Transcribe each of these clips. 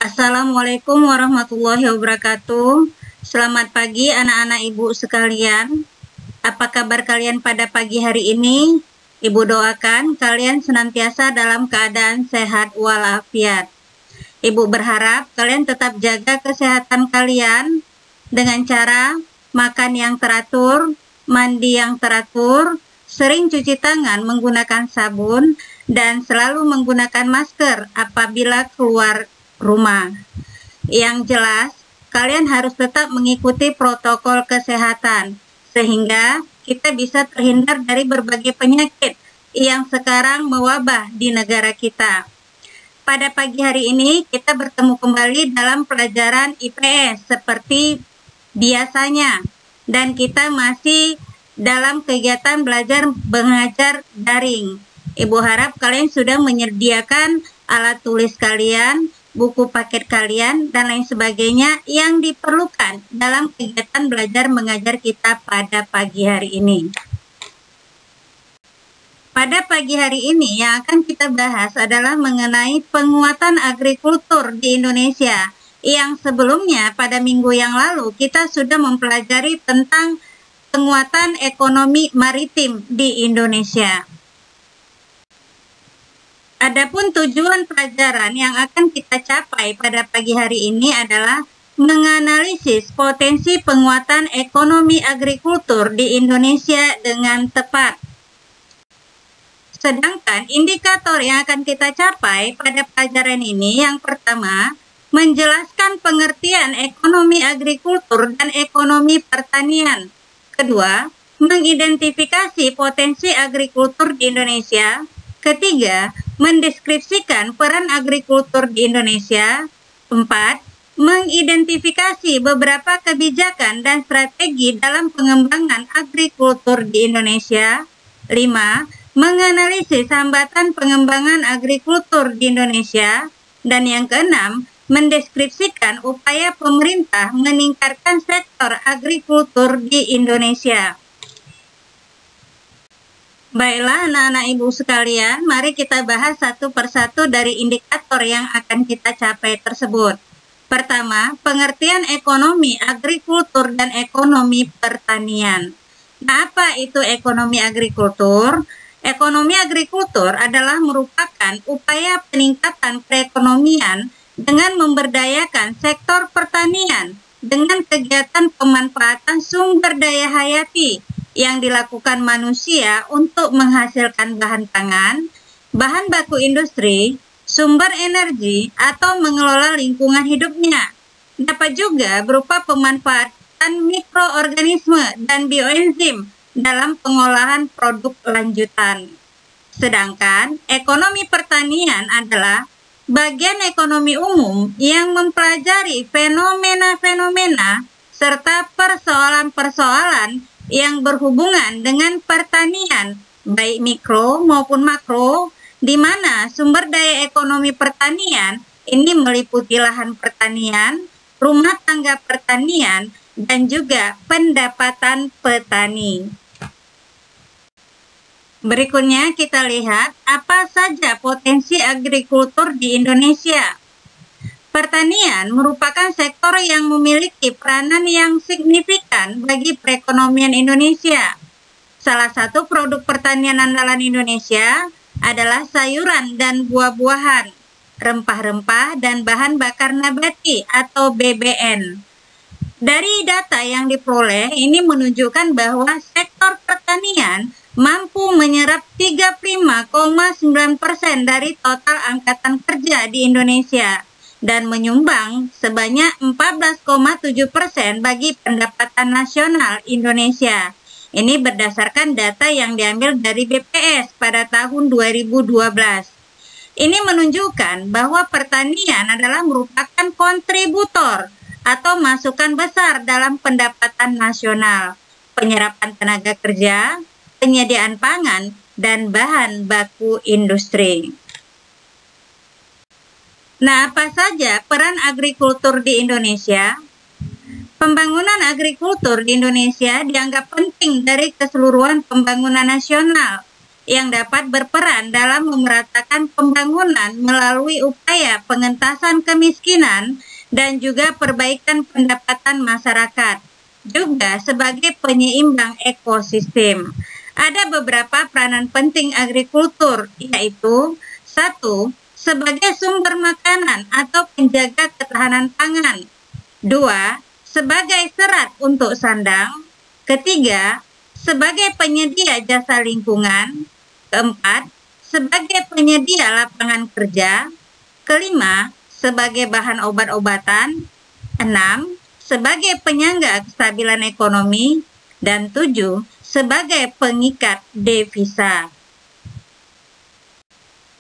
Assalamualaikum warahmatullahi wabarakatuh. Selamat pagi anak-anak ibu sekalian. Apa kabar kalian pada pagi hari ini? Ibu doakan kalian senantiasa dalam keadaan sehat walafiat. Ibu berharap kalian tetap jaga kesehatan kalian dengan cara makan yang teratur, mandi yang teratur, sering cuci tangan menggunakan sabun, dan selalu menggunakan masker apabila keluar rumah. Yang jelas, kalian harus tetap mengikuti protokol kesehatan sehingga kita bisa terhindar dari berbagai penyakit yang sekarang mewabah di negara kita. Pada pagi hari ini kita bertemu kembali dalam pelajaran IPS seperti biasanya, dan kita masih dalam kegiatan belajar mengajar daring. Ibu harap kalian sudah menyediakan alat tulis kalian, buku paket kalian, dan lain sebagainya yang diperlukan dalam kegiatan belajar mengajar kita pada pagi hari ini. Pada pagi hari ini yang akan kita bahas adalah mengenai penguatan agrikultur di Indonesia, yang sebelumnya pada minggu yang lalu kita sudah mempelajari tentang penguatan ekonomi maritim di Indonesia. Adapun tujuan pelajaran yang akan kita capai pada pagi hari ini adalah menganalisis potensi penguatan ekonomi agrikultur di Indonesia dengan tepat. Sedangkan indikator yang akan kita capai pada pelajaran ini yang pertama, menjelaskan pengertian ekonomi agrikultur dan ekonomi pertanian. Kedua, mengidentifikasi potensi agrikultur di Indonesia. Ketiga, mendeskripsikan peran agrikultur di Indonesia. 4. Mengidentifikasi beberapa kebijakan dan strategi dalam pengembangan agrikultur di Indonesia. 5. Menganalisis hambatan pengembangan agrikultur di Indonesia. Dan yang keenam, mendeskripsikan upaya pemerintah meningkatkan sektor agrikultur di Indonesia. Baiklah anak-anak ibu sekalian, mari kita bahas satu persatu dari indikator yang akan kita capai tersebut. Pertama, pengertian ekonomi agrikultur dan ekonomi pertanian. Nah, apa itu ekonomi agrikultur? Ekonomi agrikultur adalah merupakan upaya peningkatan perekonomian dengan memberdayakan sektor pertanian dengan kegiatan pemanfaatan sumber daya hayati yang dilakukan manusia untuk menghasilkan bahan pangan, bahan baku industri, sumber energi, atau mengelola lingkungan hidupnya. Dapat juga berupa pemanfaatan mikroorganisme dan bioenzim dalam pengolahan produk lanjutan. Sedangkan ekonomi pertanian adalah bagian ekonomi umum yang mempelajari fenomena-fenomena serta persoalan-persoalan yang berhubungan dengan pertanian, baik mikro maupun makro, di mana sumber daya ekonomi pertanian ini meliputi lahan pertanian, rumah tangga pertanian, dan juga pendapatan petani. Berikutnya kita lihat apa saja potensi agrikultur di Indonesia. Pertanian merupakan sektor yang memiliki peranan yang signifikan bagi perekonomian Indonesia. Salah satu produk pertanian andalan Indonesia adalah sayuran dan buah-buahan, rempah-rempah, dan bahan bakar nabati atau BBN. Dari data yang diperoleh, ini menunjukkan bahwa sektor pertanian mampu menyerap 35,9% dari total angkatan kerja di Indonesia dan menyumbang sebanyak 14,7% bagi pendapatan nasional Indonesia. Ini berdasarkan data yang diambil dari BPS pada tahun 2012. Ini menunjukkan bahwa pertanian adalah merupakan kontributor atau masukan besar dalam pendapatan nasional, penyerapan tenaga kerja, penyediaan pangan, dan bahan baku industri. Nah, apa saja peran agrikultur di Indonesia? Pembangunan agrikultur di Indonesia dianggap penting dari keseluruhan pembangunan nasional yang dapat berperan dalam memeratakan pembangunan melalui upaya pengentasan kemiskinan dan juga perbaikan pendapatan masyarakat, juga sebagai penyeimbang ekosistem. Ada beberapa peranan penting agrikultur, yaitu 1. Sebagai sumber makanan atau penjaga ketahanan pangan. 2. Sebagai serat untuk sandang. Ketiga, sebagai penyedia jasa lingkungan. Keempat, sebagai penyedia lapangan kerja. Kelima, sebagai bahan obat-obatan. 6. Sebagai penyangga kestabilan ekonomi. Dan 7. Sebagai pengikat devisa.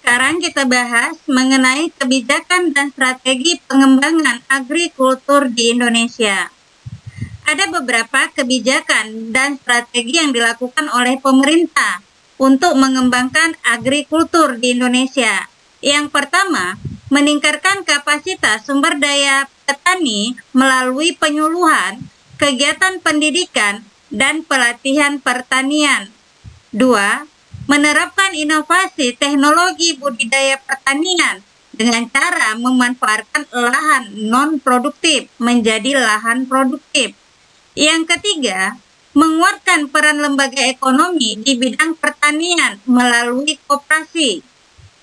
Sekarang kita bahas mengenai kebijakan dan strategi pengembangan agrikultur di Indonesia. Ada beberapa kebijakan dan strategi yang dilakukan oleh pemerintah untuk mengembangkan agrikultur di Indonesia. Yang pertama, meningkatkan kapasitas sumber daya petani melalui penyuluhan, kegiatan pendidikan, dan pelatihan pertanian. 2. Menerapkan inovasi teknologi budidaya pertanian dengan cara memanfaatkan lahan non-produktif menjadi lahan produktif. Yang ketiga, menguatkan peran lembaga ekonomi di bidang pertanian melalui koperasi.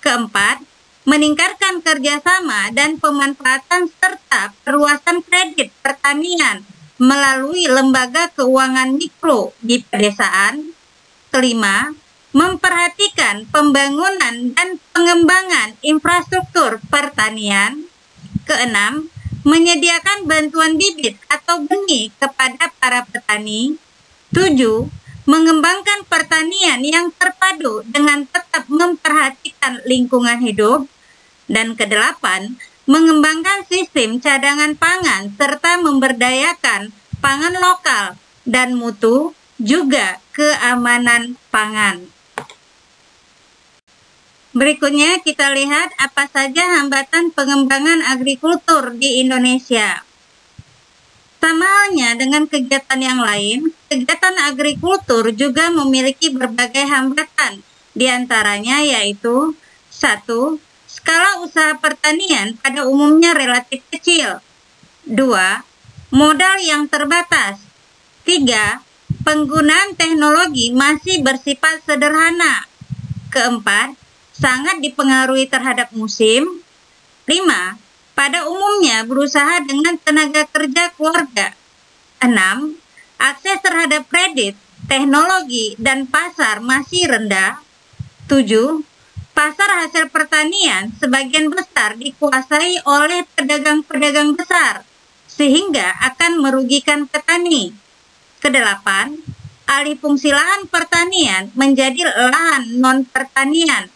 Keempat, meningkatkan kerjasama dan pemanfaatan serta perluasan kredit pertanian melalui lembaga keuangan mikro di pedesaan. Kelima, memperhatikan pembangunan dan pengembangan infrastruktur pertanian. Keenam, menyediakan bantuan bibit atau benih kepada para petani. 7. Mengembangkan pertanian yang terpadu dengan tetap memperhatikan lingkungan hidup. Dan kedelapan, mengembangkan sistem cadangan pangan serta memberdayakan pangan lokal dan mutu juga keamanan pangan. Berikutnya kita lihat apa saja hambatan pengembangan agrikultur di Indonesia. Sama halnya dengan kegiatan yang lain, kegiatan agrikultur juga memiliki berbagai hambatan, di antaranya yaitu 1. Skala usaha pertanian pada umumnya relatif kecil. 2. Modal yang terbatas. 3. Penggunaan teknologi masih bersifat sederhana. Keempat, sangat dipengaruhi terhadap musim. 5. Pada umumnya berusaha dengan tenaga kerja keluarga. 6. Akses terhadap kredit, teknologi, dan pasar masih rendah. 7. Pasar hasil pertanian sebagian besar dikuasai oleh pedagang-pedagang besar, sehingga akan merugikan petani. Kedelapan, alih fungsi lahan pertanian menjadi lahan non-pertanian.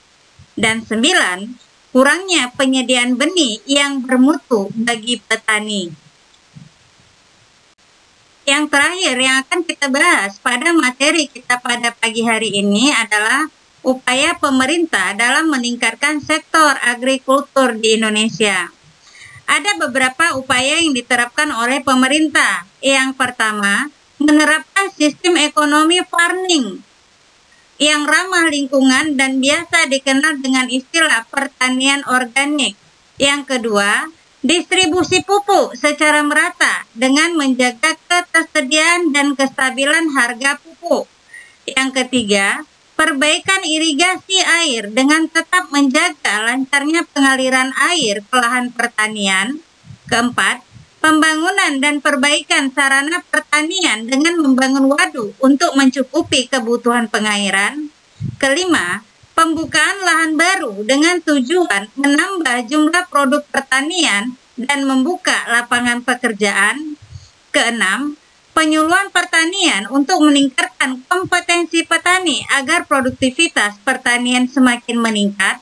Dan 9, kurangnya penyediaan benih yang bermutu bagi petani. Yang terakhir yang akan kita bahas pada materi kita pada pagi hari ini adalah upaya pemerintah dalam meningkatkan sektor agrikultur di Indonesia. Ada beberapa upaya yang diterapkan oleh pemerintah. Yang pertama, menerapkan sistem ekonomi farming yang ramah lingkungan dan biasa dikenal dengan istilah pertanian organik. Yang kedua, distribusi pupuk secara merata dengan menjaga ketersediaan dan kestabilan harga pupuk. Yang ketiga, perbaikan irigasi air dengan tetap menjaga lancarnya pengaliran air ke lahan pertanian. Keempat, pembangunan dan perbaikan sarana pertanian dengan membangun waduk untuk mencukupi kebutuhan pengairan. Kelima, pembukaan lahan baru dengan tujuan menambah jumlah produk pertanian dan membuka lapangan pekerjaan. Keenam, penyuluhan pertanian untuk meningkatkan kompetensi petani agar produktivitas pertanian semakin meningkat.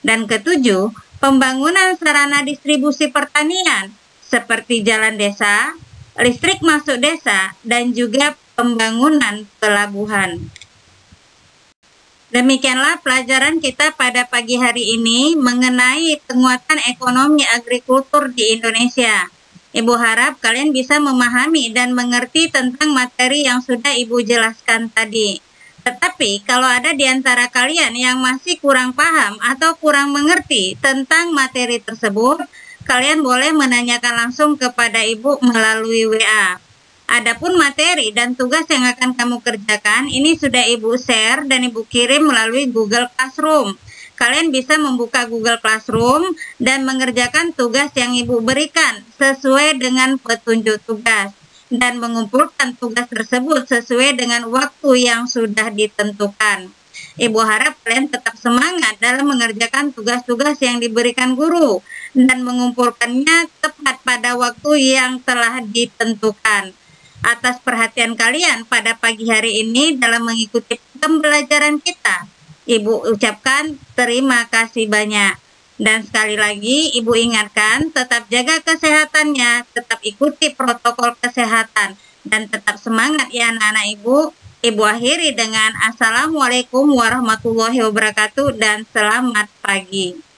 Dan ketujuh, pembangunan sarana distribusi pertanian seperti jalan desa, listrik masuk desa, dan juga pembangunan pelabuhan. Demikianlah pelajaran kita pada pagi hari ini mengenai penguatan ekonomi agrikultur di Indonesia. Ibu harap kalian bisa memahami dan mengerti tentang materi yang sudah Ibu jelaskan tadi. Tetapi kalau ada di antara kalian yang masih kurang paham atau kurang mengerti tentang materi tersebut, kalian boleh menanyakan langsung kepada Ibu melalui WA. Adapun materi dan tugas yang akan kamu kerjakan, ini sudah Ibu share dan Ibu kirim melalui Google Classroom. Kalian bisa membuka Google Classroom dan mengerjakan tugas yang Ibu berikan sesuai dengan petunjuk tugas, dan mengumpulkan tugas tersebut sesuai dengan waktu yang sudah ditentukan. Ibu harap kalian tetap semangat dalam mengerjakan tugas-tugas yang diberikan guru dan mengumpulkannya tepat pada waktu yang telah ditentukan. Atas perhatian kalian pada pagi hari ini dalam mengikuti pembelajaran kita, Ibu ucapkan terima kasih banyak. Dan sekali lagi, Ibu ingatkan, tetap jaga kesehatannya, tetap ikuti protokol kesehatan, dan tetap semangat ya anak-anak Ibu. Ibu akhiri dengan Assalamualaikum warahmatullahi wabarakatuh dan selamat pagi.